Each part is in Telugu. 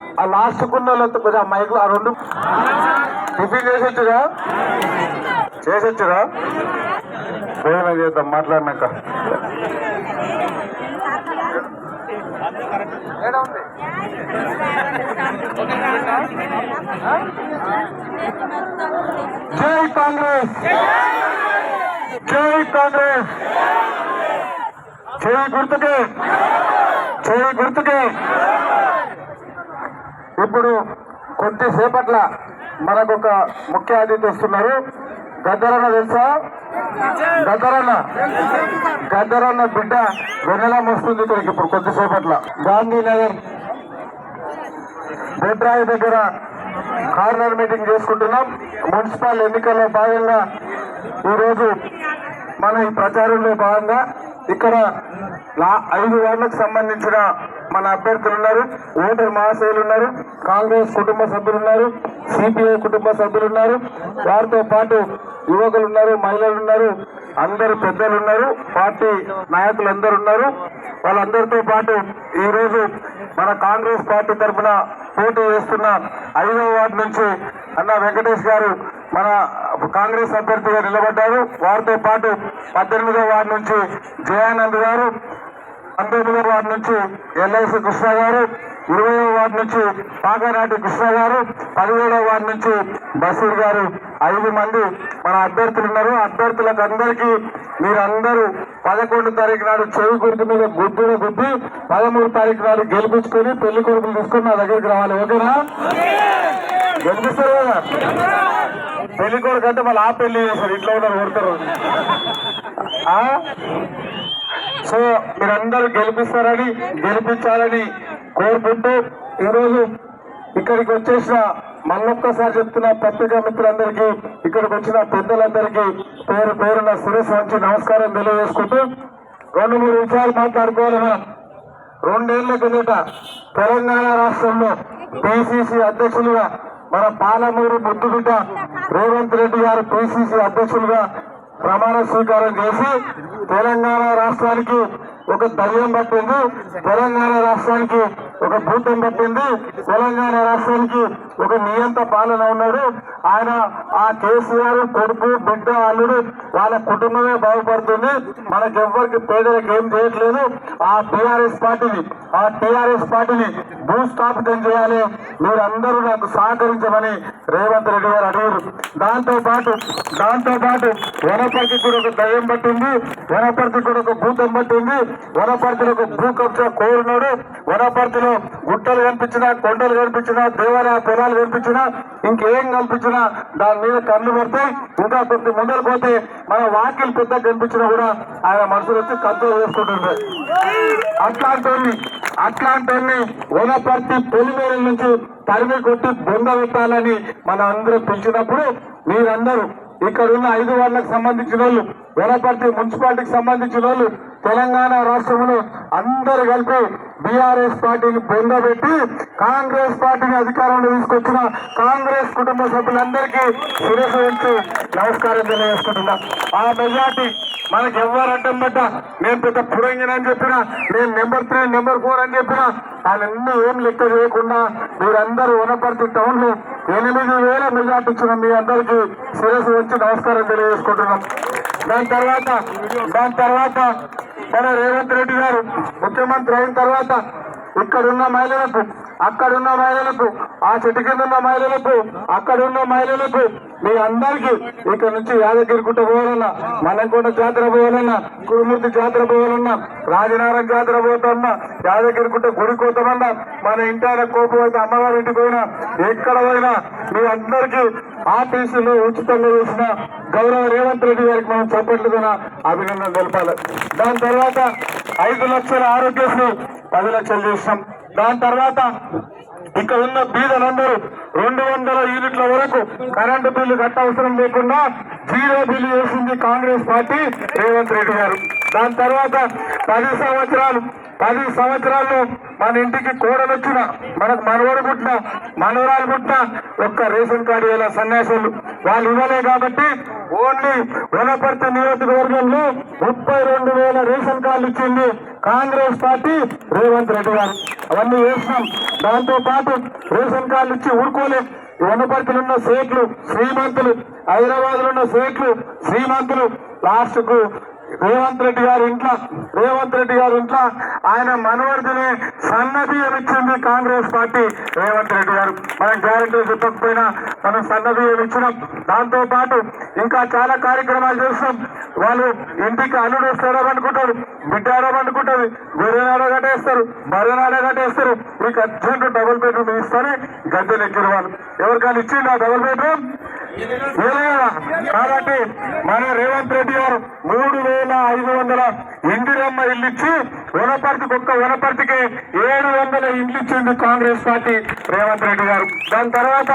ఆ లాస్ట్ కున్నోళ్ళతో కొంచెం మైక్ ఆ రెండు టిఫిన్ చేసొచ్చురా భోజనం చేద్దాం మాట్లాడినాక. జై కాంగ్రెస్, జై కాంగ్రెస్, జై గుర్తుకే, జై గుర్తుకే. ఇప్పుడు కొద్దిసేపట్ల మనకు ఒక ముఖ్య అతిథి వస్తున్నారు. గద్దరన్న తెలుసా? గద్దరన్న బిడ్డ వెన్నెలం వస్తుంది ఇక్కడికి ఇప్పుడు కొద్దిసేపట్ల. గాంధీనగర్ బొడ్రాయి దగ్గర కార్నర్ మీటింగ్ చేసుకుంటున్నాం. మున్సిపల్ ఎన్నికల్లో భాగంగా ఈరోజు మన ఈ ప్రచారంలో భాగంగా ఇక్కడ 5 వార్డులకు సంబంధించిన మన అభ్యర్థులు ఉన్నారు, ఓటర్ మహాశయులు ఉన్నారు, కాంగ్రెస్ కుటుంబ సభ్యులు ఉన్నారు, సిపిఐ కుటుంబ సభ్యులు ఉన్నారు, వారితో పాటు యువకులు ఉన్నారు, మహిళలు ఉన్నారు, అందరు పెద్దలు ఉన్నారు, పార్టీ నాయకులు అందరు ఉన్నారు. వాళ్ళందరితో పాటు ఈరోజు మన కాంగ్రెస్ పార్టీ తరఫున పోటీ చేస్తున్న 5వ వార్డు నుంచి అన్న వెంకటేష్ గారు మన కాంగ్రెస్ అభ్యర్థిగా నిలబడ్డారు. వారితో పాటు 18వ వార్డు నుంచి జయానంద్ గారు, 19వ వార్డు నుంచి ఎల్ఐసి కృష్ణ గారు, 20వ వార్డు నుంచి పాకనాటి కృష్ణ గారు, 17వ వార్డు నుంచి బషీర్ గారు, 5 మంది మన అభ్యర్థులు ఉన్నారు. అభ్యర్థులకు అందరికీ మీరందరూ 11 తారీఖు నాడు చెవి గుర్తు మీద గుద్దున గుద్ది 13 తారీఖు నాడు గెలిపించుకొని పెళ్లి కొడుకులు తీసుకుని నా దగ్గరికి రావాలి. ఓకేనా? గెలిపిస్తారు కదా. పెళ్లి కొడుకు అంటే మళ్ళీ ఆ పెళ్లి చేస్తారు, ఇంట్లో ఉన్నారు కొడతారు. సో మీరందరూ గెలిపించాలని కోరుకుంటూ ఈరోజు ఇక్కడికి వచ్చేసిన మళ్ళొక్కసారి చెప్తున్న పత్రికా మిత్రులందరికీ, ఇక్కడికి వచ్చిన పెద్దలందరికీ పేరు పేరున శిరస్సు వంచి నమస్కారం తెలియజేసుకుంటూ 2-3 విషయాలు మాట్లాడుకోవాలి. మనం 2 ఏళ్ల కిందట తెలంగాణ రాష్ట్రంలో పిసిసి అధ్యక్షులుగా మన పాలమూరు ముద్దుబిడ్డ రేవంత్ రెడ్డి గారు పిసిసి అధ్యక్షులుగా ప్రమాణ స్వీకారం చేసి తెలంగాణ రాష్ట్రానికి ఒక దయ్యం పట్టింది, తెలంగాణ రాష్ట్రానికి ఒక భూతం పట్టింది, తెలంగాణ రాష్ట్రానికి ఒక నియంత పాలన ఉన్నాడు. ఆయన ఆ కేసీఆర్ కొడుకు బిడ్డ అల్లుడు వాళ్ళ కుటుంబమే బాగుపడుతుంది, మనకెవ్వరికి పేదలకు ఏం చేయట్లేదు. ఆ టీఆర్ఎస్ పార్టీని భూస్థాపితం చేయాలి, మీరందరూ నాకు సహకరించమని రేవంత్ రెడ్డి గారు అడిగారు. దాంతో పాటు వనపర్తికి కూడా ఒక దయ్యం పట్టింది, వనపర్తికి కూడా ఒక భూతం పట్టింది, వనపర్తిలో ఒక భూ కబ్జా కోరున్నాడు. వనపర్తిలో గుట్టలు కనిపించినా, కొండలు కనిపించినా, దేవాలయ పొలాలు కనిపించినా, ఇంకేం కనిపించినా దాని మీద కళ్ళు పడతాయి. ఇంకా కొద్ది ముందరు పోతే మన వాకిలు పెద్ద కనిపించినా కూడా ఆయన మనసులు వచ్చి కబ్జా చేసుకుంటుంటారు. అట్లాంటి వనపర్తి పొలిమేరల నుంచి తరిమి కొట్టి బొంద పెట్టాలని మన అందరూ పిలిచినప్పుడు మీరందరూ ఇక్కడ ఉన్న 5 వార్డులకు సంబంధించిన వాళ్ళు, వనపర్తి మున్సిపాలిటీకి సంబంధించిన వాళ్ళు, తెలంగాణ రాష్ట్రంలో అందరు కలిపి బీఆర్ఎస్ పార్టీని బొందబెట్టి కాంగ్రెస్ పార్టీని అధికారంలో తీసుకొచ్చిన కాంగ్రెస్ కుటుంబ సభ్యులందరికీ శిరస్సు ఉంచి నమస్కారం తెలియజేసుకుంటున్నాం. ఆ మెజార్టీ మనకి ఎవరు అడ్డం పడ్డా, నేను పెద్ద పురంగిని అని చెప్పినా, నేను నెంబర్ 3 నెంబర్ 4 అని చెప్పినా వాళ్ళన్నీ ఏం లెక్క చేయకుండా మీరందరూ వనపర్తి టౌన్ లో 8,000 మెజార్టీ ఇచ్చిన మీ అందరికీ శిరస్సు ఉంచి నమస్కారం తెలియజేసుకుంటున్నాం. దాని తర్వాత మన రేవంత్ రెడ్డి గారు ముఖ్యమంత్రి అయిన తర్వాత ఇక్కడున్న మహిళలకు, అక్కడున్న మహిళలకు, ఆ చెట్టు కింద ఉన్న మహిళలకు, అక్కడున్న మహిళలకు, మీ అందరికీ ఇక్కడ నుంచి యాదగిరిగుట్ట పోవాలన్నా, మల్లెకొండ జాతర పోవాలన్నా, కురుమూర్తి జాతర పోవాలన్నా, రాజనారాయణ జాతర పోతామన్నా, యాదగిరిగుట్ట గుడి కోతామన్నా, మన ఇంటి కోపం అయితే అమ్మవారి ఇంటికి పోయినా, ఎక్కడ పోయినా మీ అందరికీ ఆర్టీసీలో ఉచితంగా చేసిన గౌరవ రేవంత్ రెడ్డి గారికి మనం చప్పట్లుగా అభినందన తెలపాలి. దాని తర్వాత 5 లక్షల ఆరోగ్యశ్రీ 10 లక్షలు చేసినాం. దాని తర్వాత ఇక్కడ ఉన్న బీదలందరూ 200 యూనిట్ల వరకు కరెంటు బిల్లు కట్టవసరం లేకుండా 0 బిల్లు చేసింది కాంగ్రెస్ పార్టీ రేవంత్ రెడ్డి గారు. దాని తర్వాత 10 సంవత్సరాల్లో మన ఇంటికి కోడలు వచ్చిన, మనకు మనవడు పుట్టిన, మనవరాలు పుట్టిన ఒక్క రేషన్ కార్డు ఇలా సన్యాసులు వాళ్ళు ఇవ్వలే కాబట్టి ఓన్లీ వనపర్తి నియోజకవర్గంలో 32,000 రేషన్ కార్డులు ఇచ్చింది కాంగ్రెస్ పార్టీ రేవంత్ రెడ్డి గారు అవన్నీ చేసినాం. దాంతో పాటు రేషన్ కార్డులు ఇచ్చి ఊరుకోలే. వనపర్తిలో ఉన్న సేట్లు శ్రీమంతులు, హైదరాబాద్ లో ఉన్న సేట్లు శ్రీమంతులు లాస్ట్ కు రేవంత్ రెడ్డి గారి ఇంట్లో ఆయన మనవర్ధిని సన్నబియ్యం ఇచ్చింది కాంగ్రెస్ పార్టీ రేవంత్ రెడ్డి గారు. మనం గ్యారెంటీ చెప్పకపోయినా మనం సన్నబియ్యం ఇచ్చినాం. దాంతో పాటు ఇంకా చాలా కార్యక్రమాలు చేస్తున్నాం. వాళ్ళు ఇంటికి అల్లుడు వస్తారనుకుంటాడు, బిడ్డారనుకుంటుంది, గొర్రెనాడ కట్టేస్తారు, బర్రెనాడ కట్టేస్తారు. మీకు అర్జెంట్ డబుల్ బెడ్రూమ్ ఇస్తారని గద్దెలు ఎక్కిన వాళ్ళు ఎవరికైనా ఇచ్చిందా డబుల్ బెడ్రూమ్? కాబట్టి మన రేవంత్ రెడ్డి గారు 3,500 ఇందిరమ్మ ఇల్లు ఇచ్చి వనపర్తికి 700 ఇండ్లు ఇచ్చింది కాంగ్రెస్ పార్టీ రేవంత్ రెడ్డి గారు. దాని తర్వాత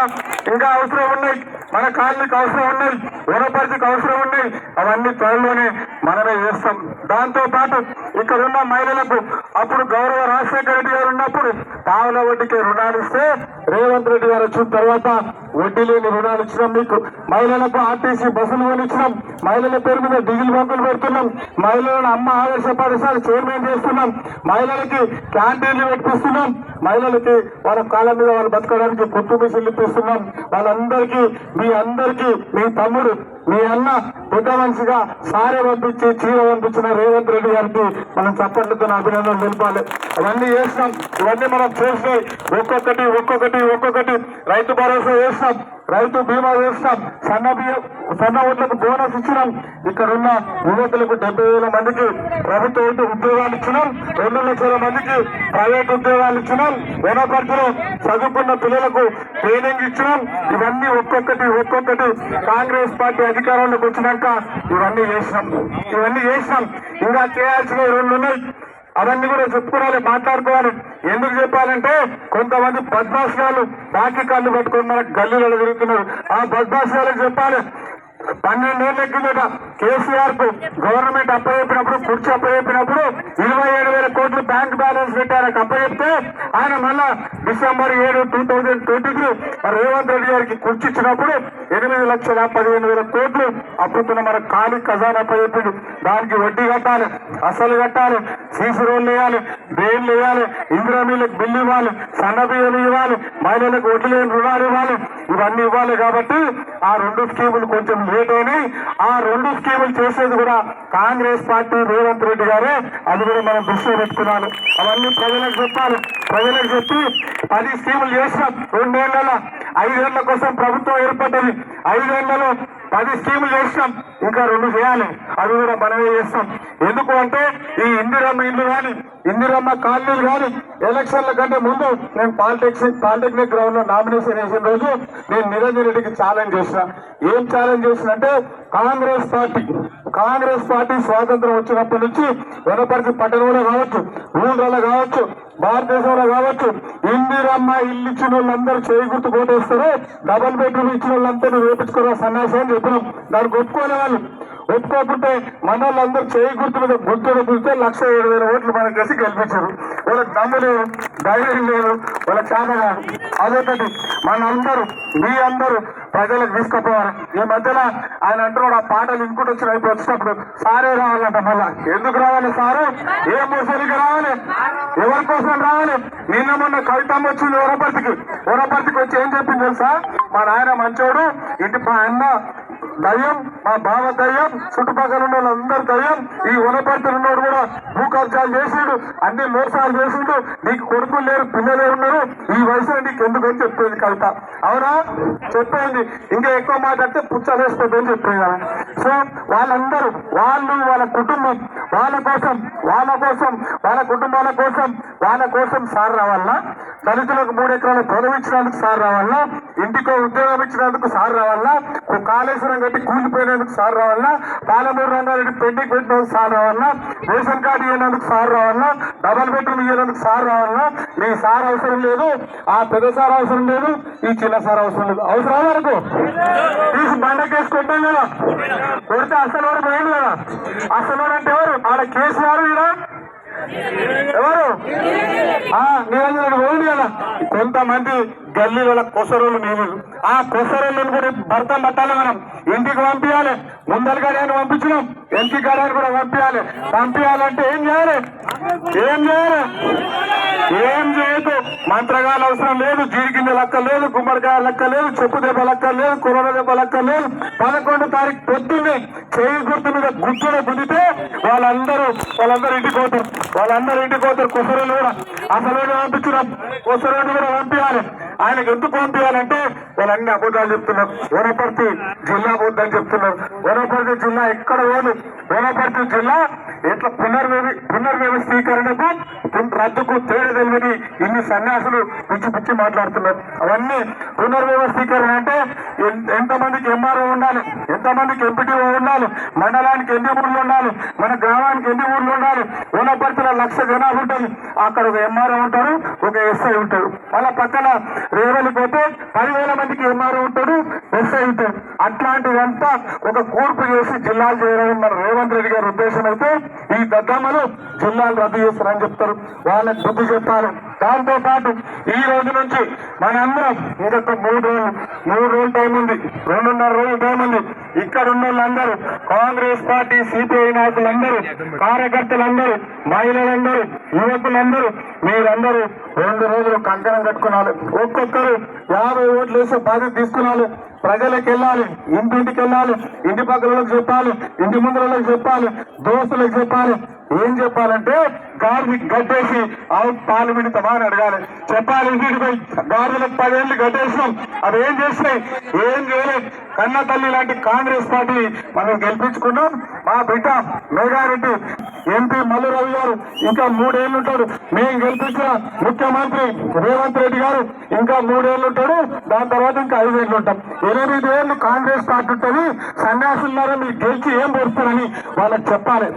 ఇంకా అవసరం ఉన్నాయి, మన కాలనీకి అవసరం ఉన్నాయి, వనపర్తికి అవసరం ఉన్నాయి. అవన్నీ త్వరలోనే మనమే చేస్తాం. దాంతో పాటు ఇక్కడ ఉన్న మహిళలకు అప్పుడు గౌరవ రాజశేఖర రెడ్డి గారు ఉన్నప్పుడు పావుల వడ్డీకి రుణాలు ఇస్తే రేవంత్ రెడ్డి గారు వచ్చిన తర్వాత వడ్డీ లేని రుణాలు ఇచ్చినాం. మీకు మహిళలకు ఆర్టీసీ బస్సులు కొనిచ్చినాం, మహిళల పేరు మీద డీజిల్ బంకులు పెడుతున్నాం, మహిళలను అమ్మ ఆదర్శ పాఠశాల చైర్మన్ చేస్తున్నాం, మహిళలకి క్యాంటీన్లు పెట్టిస్తున్నాం, మహిళలకి వాళ్ళ కాళ్ళ మీద వాళ్ళు బతకడానికి పొత్తు మిషన్లు ఇప్పిస్తున్నాం. వాళ్ళందరికీ మీ తమ్ముడు మీ అన్న పెద్ద మనిషిగా సారే పంపించి చీర పంపించిన రేవంత్ రెడ్డి గారికి మనం చప్పట్లతో అభినందనలు తెలిపాలి. అవన్నీ చేసినాం. ఇవన్నీ మనం చేసినాయి. ఒక్కొక్కటి రైతు భరోసా చేసినాం, రైతు బీమా చేసినాం, సన్న ఓట్లకు బోనస్ ఇచ్చినాం. ఇక్కడ ఉన్న యువతులకు 70,000 మందికి ప్రభుత్వ ఉద్యోగాలు ఇచ్చినాం, 2 లక్షల మందికి ప్రైవేట్ ఉద్యోగాలు ఇచ్చినాం, వనపర్తిలో చదువుకున్న పిల్లలకు ట్రైనింగ్ ఇచ్చినాం. ఇవన్నీ ఒక్కొక్కటి కాంగ్రెస్ పార్టీ అధికారంలోకి వచ్చినాక ఇవన్నీ చేసినాం. ఇంకా చేయాల్సినవి 2 ఉన్నాయి. అవన్నీ కూడా చెప్పుకోవాలి, మాట్లాడుకోవాలి. ఎందుకు చెప్పాలంటే కొంతమంది బద్మాషాలు బాకీ కళ్ళు పట్టుకుని మన గల్లీలలో తిరుగుతున్నారు. ఆ బద్మాషాలకు చెప్పాలి. 12 ఏళ్ళ కిందట కేసీఆర్ కు గవర్నమెంట్ అప్పచెప్పినప్పుడు, కుర్చీ అప్పచెప్పినప్పుడు 27,000 కోట్లు బ్యాంక్ బ్యాలెన్స్ పెట్టారని అప్పచెప్తే ఆయన మళ్ళా December 7, 2023 రేవంత్ రెడ్డి గారికి కుర్చీ ఇచ్చినప్పుడు 8,15,000 కోట్లు అప్పుతున్న మన ఖాళీ ఖజానా అప్పచెప్పిండు. దానికి వడ్డీ కట్టాలి, అసలు కట్టాలి, సీసీ రోడ్లు వేయాలి, డ్రైన్లు వేయాలి, ఇందిరామీలకు బిల్లు ఇవ్వాలి, సన్న బియ్యం ఇవ్వాలి, మహిళలకు వడ్డీ లేని రుణాలు ఇవ్వాలి. ఇవన్నీ ఇవ్వాలి. కాబట్టి ఆ 2 స్కీములు కొంచెం లేట్ అయినాయి. ఆ 2 స్కీములు చేసేది కూడా కాంగ్రెస్ పార్టీ రేవంత్ రెడ్డి గారే. అది కూడా మనం దృష్టిలో పెట్టుకున్నాను. అవన్నీ ప్రజలకు చెప్పాలి. ప్రజలకు చెప్పి 10 స్కీములు చేసినాం. 2 ఏళ్లలో 5 ఏళ్ల కోసం ప్రభుత్వం ఏర్పడ్డది. 5 ఏళ్లలో 10 స్కీములు చేసినాం. ఇంకా 2 చేయాలి. అవి కూడా మనమే చేస్తాం. ఎందుకు అంటే ఈ ఇందిరమ్మ ఇల్లు కానీ, ఇందిరమ్మ కాలనీలు కానీ ఎలక్షన్ల కంటే ముందు నేను పాలిటెక్నిక్ గ్రౌండ్ లో నామినేషన్ వేసిన రోజు నేను నిరంజన్ రెడ్డికి ఛాలెంజ్ చేసిన. ఏం ఛాలెంజ్ చేసినంటే కాంగ్రెస్ పార్టీ స్వాతంత్రం వచ్చినప్పటి నుంచి వనపర్తి పట్టణంలో కావచ్చు, ఊళ్ళలో కావచ్చు, భారతదేశంలో కావచ్చు, ఇందిరమ్మ ఇల్లు ఇచ్చిన వాళ్ళందరూ చేయి గుర్తు కోటేస్తారు, డబుల్ బెడ్రూమ్ ఇచ్చిన వాళ్ళందరూ వేపించుకున్న సన్యాసం అని చెప్పినాం. దానికి ఒప్పుకోలే వాళ్ళు. ఒప్పుకోకుంటే మన వాళ్ళందరూ చేయి గుర్తు మీద గుర్తులు చూస్తే 1,07,000 ఓట్లు మనకు వేసి గెలిపించారు. వాళ్ళకి దమ్ము లేదు, ధైర్యం లేదు, వాళ్ళకి చేత కాదు. అదొకటి. మీ అందరూ ప్రజలకు తీసుకుపోవాలి. ఈ మధ్యలో ఆయన అంటున్నాడు, ఆ పాటలు ఇంకోటి వచ్చినప్పుడు సారే రావాలంట. మళ్ళా ఎందుకు రావాలి సారు? ఏ మోసానికి రావాలి? ఎవరి కోసం రావాలి? నిన్న మొన్న కవితమ్మ వచ్చింది వనపర్తికి వచ్చి ఏం చెప్పింది తెలుసా? మా నాయన మంచోడు, ఇంటి మా అన్న దయ్యం, మా బావ దయ్యం, చుట్టుపక్కల ఉన్న వాళ్ళందరూ దయ్యం, ఈ వనపర్తిలో ఉన్నోడు కూడా భూ కబ్జాలు చేసిండు, అన్ని మోసాలు చేసిండు, నీకు కొడుకులు లేరు, పిల్లలే ఉన్నారు, ఈ వయసులో నీకు ఎందుకు అని చెప్పేది కవిత. అవునా? చెప్పేది. ఇంకా ఎక్కువ మాట్లాడితే పుచ్చలేస్తుంది అని చెప్పేది కదా. సో వాళ్ళందరూ వాళ్ళ కుటుంబం వాళ్ళ కుటుంబాల కోసం సార్ రావాలన్నా, దళితులకు 3 ఎకరాల పొలం ఇచ్చినందుకు సార్ రావాలన్నా, ఇంటికో ఉద్యోగం ఇచ్చినందుకు సార్ రావాలన్నా, కాళేశ్వరం కట్టి కూలిపోయినందుకు సార్ రావాలన్నా, పాలమూరు రంగారెడ్డి పెండింగ్ పెట్టినందుకు సార్ రావాలన్నా, రేషన్ కార్డు ఇవ్వనందుకు సార్ రావాలన్నా, డబల్ బెడ్రూమ్ ఇవ్వనందుకు సార్ రావాలన్నా. మీ సార్ అవసరం లేదు, ఆ పెద్ద సార్ అవసరం లేదు, ఈ చిన్న సార్ అవసరం లేదు. అవసరం వరకు తీసి బండకేసి కొట్టాం కదా. కొడితే అసలు వాడు పోయింది కదా. అసలు అంటే ఎవరు? ఆడ కేసీఆర్ ఎవరు? నిరంజన్ పోయింది కదా. కొంతమంది గల్లీల కొసరోళ్ళు మేము, ఆ కొసరోళ్ళని కూడా భర్త పట్టాలి. మనం ఇంటికి పంపించాలి. ముందరగా నేను పంపించినాం. ఎంపీ గారిని కూడా పంపించాలంటే ఏం చేయాలి? ఏం చేయదు. మంత్రగాలు అవసరం లేదు, జీడిగింజ లెక్క లేదు, గుమ్మడికాయ లెక్క లేదు, చెప్పు దెబ్బ లెక్క లేదు, కుర్ర దెబ్బ లెక్క లేదు. 11వ తారీఖు పొద్దున్నే చేయి గుర్తు మీద గుర్తునే గుద్దితే వాళ్ళందరూ ఇంటికి పోతారు. కొసరోళ్ళు కూడా అసలు పంపించినాం, కొసరోళ్ళు కూడా పంపించాలి. ఆయనకు ఎందుకు పంపించాలంటే వాళ్ళన్ని అబద్ధాలు చెప్తున్నారు. వనపర్తి జిల్లా పోద్దని చెప్తున్నారు. వనపర్తి జిల్లా ఎక్కడ పోదు. వనపర్తి జిల్లా ఎట్లా పునర్వ్యవస్థీకరణకు రద్దుకు తేడా తెలియని ఇన్ని సన్యాసులు పిచ్చి మాట్లాడుతున్నారు. అవన్నీ పునర్వ్యవస్థీకరణ అంటే ఎంతమందికి ఎంఆర్ఓ ఉండాలి, ఎంతమందికి ఎంపీటీఓ ఉండాలి, మండలానికి ఎన్ని ఊర్లు ఉండాలి, మన గ్రామానికి ఎన్ని ఊర్లు ఉండాలి. వనపర్తిలో 1,00,000 జనాభా ఉంటుంది. అక్కడ ఒక ఎంఆర్ఓ ఉంటాడు, ఒక ఎస్ఐ ఉంటాడు. అలా పక్కన రేవలి పోతే 10,000 మందికి ఎంఆర్ఓ ఉంటాడు, ఎస్ఐ ఉంటాడు. అట్లాంటిదంతా ఒక కూర్పు చేసి జిల్లాలు చేయడం మన రేవంత్ రెడ్డి గారి ఉద్దేశం అయితే ఈ దద్దమ్మలు జిల్లాలు రద్దు చేస్తారని చెప్తారు. వాళ్ళకి బుద్ధి చెప్పాలి. దాంతో పాటు ఈ రోజు నుంచి మనందరం ఇంకొక 3 రోజులు టైం ఉంది, 2.5 రోజులు టైం ఉంది. ఇక్కడ ఉన్న వాళ్ళందరూ కాంగ్రెస్ పార్టీ, సిపిఐ నాయకులందరూ, కార్యకర్తలందరూ, మహిళలందరూ, యువకులందరూ మీరందరూ 2 రోజులు కంకణం కట్టుకున్నారు. ఒక్కొక్కరు 50 ఓట్లు వేసే బాధ్యత తీసుకున్నారు. ప్రజలకు వెళ్ళాలి, ఇంటింటికి వెళ్ళాలి, ఇంటి పక్కలకు చెప్పాలి, ఇంటి ముందులకు చెప్పాలి, దోస్తులకు చెప్పాలి. ఏం చెప్పాలంటే గాడికి గడ్డేసి అవుట్ పార్లమెంట్ అని అడగాలి. చెప్పాలి ఇంటికి పోయి గాడిలకు 10 ఏళ్ళు గడ్డేసినాం, అవి ఏం చేసినాయి? ఏం చేయలేదు. కన్న తల్లి లాంటి కాంగ్రెస్ పార్టీ మనం గెలిపించుకున్నాం. మా బిడ్డ మేఘారెడ్డి ఎంపీ మల్లు రవి గారు ఇంకా 3 ఏళ్ళు ఉంటాడు. మేము గెలిపించిన ముఖ్యమంత్రి రేవంత్ రెడ్డి గారు ఇంకా 3 ఏళ్ళు ఉంటాడు. దాని తర్వాత ఇంకా 5 ఏళ్ళు ఉంటాం. 8 ఏళ్ళు కాంగ్రెస్ పార్టీ ఉంటుంది. సన్యాసులారా మీరు గెలిచి ఏం పోస్తారని వాళ్ళకి చెప్పాలి.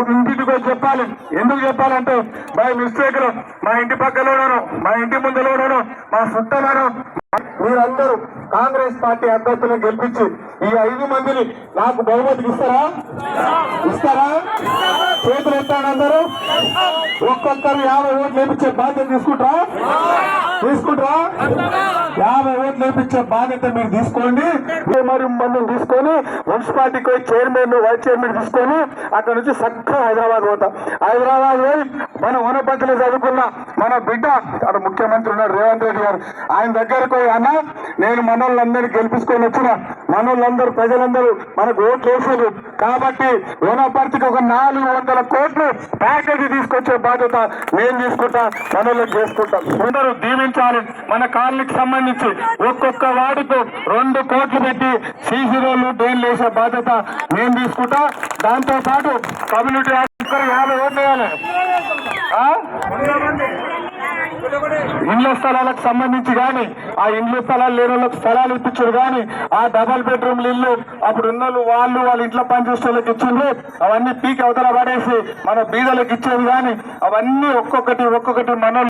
ఇంటికి పోయి చెప్పాలి. ఎందుకు చెప్పాలంటే బై మిస్టేక్ లో మా ఇంటి పక్కలోనూ, మా ఇంటి ముందులోనూ, మా చుట్టలోనూ మీరందరూ కాంగ్రెస్ పార్టీ అభ్యర్థులను గెలిపించి ఈ 5 మందిని నాకు బహుమతికి ఇస్తారా? చేతులు ఎత్తాను అందరూ. ఒక్కొక్కరు 50 ఓట్లు వేయించే బాధ్యత తీసుకుంటారా? 50 ఓట్లు వేయించే బాధ్యత మీరు తీసుకోండి. మరి మందిని తీసుకొని మున్సిపాలిటీకి పోయి చైర్మన్, వైస్ చైర్మన్ తీసుకొని అక్కడ నుంచి చక్కగా హైదరాబాద్ పోతాం. హైదరాబాద్ పోయి మన వనపర్తిలో చదువుకున్న మన బిడ్డ అక్కడ ముఖ్యమంత్రి ఉన్నాడు రేవంత్ రెడ్డి గారు, ఆయన దగ్గరకు పోయి అన్న నేను మనోళ్ళందరినీ గెలిపించుకొని వచ్చిన, మనోళ్ళందరూ ప్రజలందరూ మనకు ఓట్లు వేసారు కాబట్టి వనపర్తికి ఒక 400 కోట్లు ప్యాకేజీ తీసుకొచ్చే బాధ్యత నేను తీసుకుంటా, మనోళ్ళకి చేసుకుంటాం. అందరూ దీవించాలి. మన కాలనీకి సంబంధించి ఒక్కొక్క వార్డుకు 2 కోట్లు పెట్టి సీసీ రోడ్లు, డ్రైన్లు వేసే బాధ్యత నేను తీసుకుంటా. దాంతో పాటు కమ్యూనిటీ 50 ఓట్లు వేయాలి. ఇళ్ల స్థలాలకు సంబంధించి కానీ, ఆ ఇండ్ల స్థలాలు లేని వాళ్ళకి స్థలాలు ఇప్పించారు కానీ, ఆ డబల్ బెడ్రూమ్లు ఇల్లు అప్పుడు ఉన్న వాళ్ళ ఇంట్లో పనిచేసే వాళ్ళకి ఇచ్చిండ్రు, అవన్నీ పీకి అవతల పడేసి మన బీదలకు ఇచ్చేది కానీ అవన్నీ ఒక్కొక్కటి మన